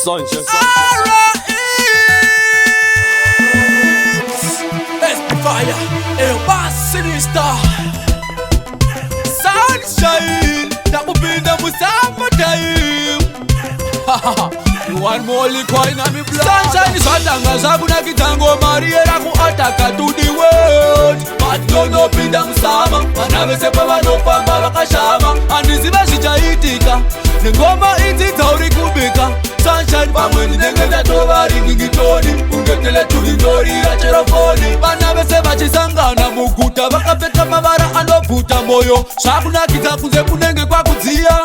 Sanchez. Fire, el más sinister. Sunshine, that will be the summertime. One more liquor in my blood. Sunshine is hot and as I put a kitango Mariera who attack to the world. But no pindam sama, and I say Papa no Pamba Kashama, and this is a itika. The Goma iti Tauri Kubika. Sunshine pamwe ndinengenda tovari ngingitoni ungetele tulindori racherofoni vana vese vachisangana muguta vakapfeka mavara anobvuta moyo zvakunakidza kunze kunenge kwakudziya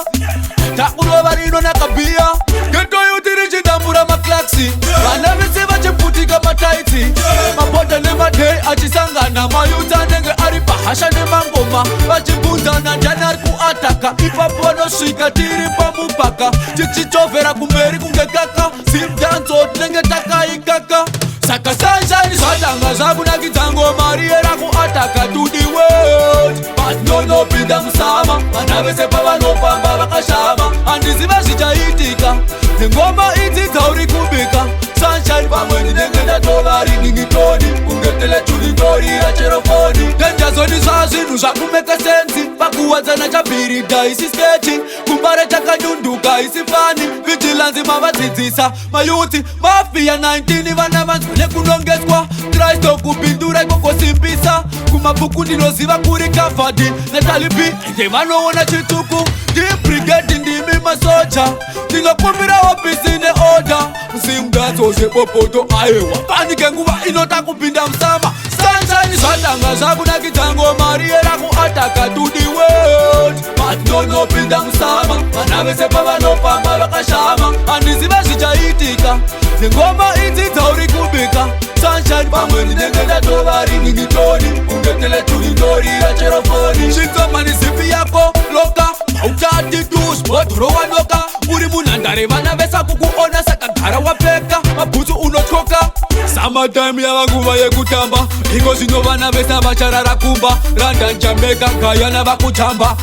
takurova rino nakabhiya ngetoyuti richidambura maklaksi vana vese vachipfutika mataiti mabhodha nemadhei achisangana mayuti anenge ari pahasha nemangoma vachibvunzana ndani ari kuataka ipapo vanosvika tiri pamupaka tichichovhera kumberi kunge kaka simdanzo tinenge takaikaka saka Sunshine zvatanga zvakunakidza ngomariera kuataka to the world but nonopinda musama vana vese pavanofamba vakashama handiziva zvichaitika nengoma idzi dzauri kubika Sunshine pamwe ndinenge ndatovari ningitoni kungetele tulindori racherofoni denjazoni zvazvinhu zvakumeka sensi pakuwadzana chabhirida isi sketchi kumbare chakanyunduka isi fani vigilanzi mavadzidzisa mayuti mafia 19 vana vanzwa nekunongeswa kristo kupindura ikokosimbisa kumabhuku ndinoziva kuri kavhadi netalipi ende vanoona chituku ndibrigedi ndimi masoja ndinokumbira opisi neoda musimdatso zvepopoto aiwa panike nguva inota kupinda musama Sunshine zvatanga zvakunakidza ngomariera kuataka to the world but nonopinda musama vana vese pavanofamba vakashama handiziva zvichaitika nengoma idzi dzauri kubika Sunshine pamwe ndinenge ndatovari ningitoni ungetele tulindori racherofoni shinzomani zipi yako loka mautati dus bhodhoro wanoka uri munhandare vana vesa kukuona saka gara wapfeka mabhutsu unotyoka samatime yava nguva yekutamba iko zvino vana vesa vacharara kumba London Jamaica Guyana vakutamba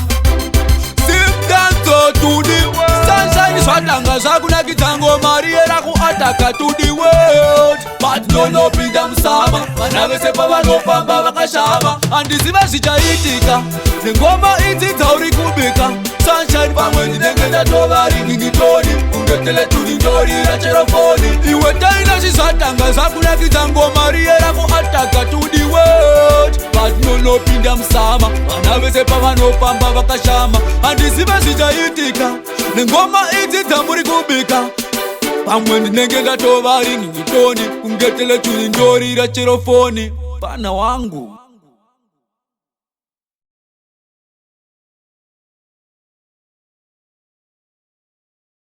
simdanzo to the world Sunshine zvatanga zvakunakidza ngomariera kuataka to the world but nonopinda musama vana vese pavanofamba vakashama handiziva zvichaitika nengoma idzi dzauri kubika Sunshine pamwe ndinenge ndatovari ningitoni ungetele tulindori racherofoni iwe taina zvizvatanga zvakunakidza ngomariera kuataka to the world but nonopinda musama vana vese pavanofamba vakashama handiziva zvichaitika nengoma idzi dzamuri kubika pamwe ndinenge ndatovari ningitoni kungetele tulindori racherofoni pana wangu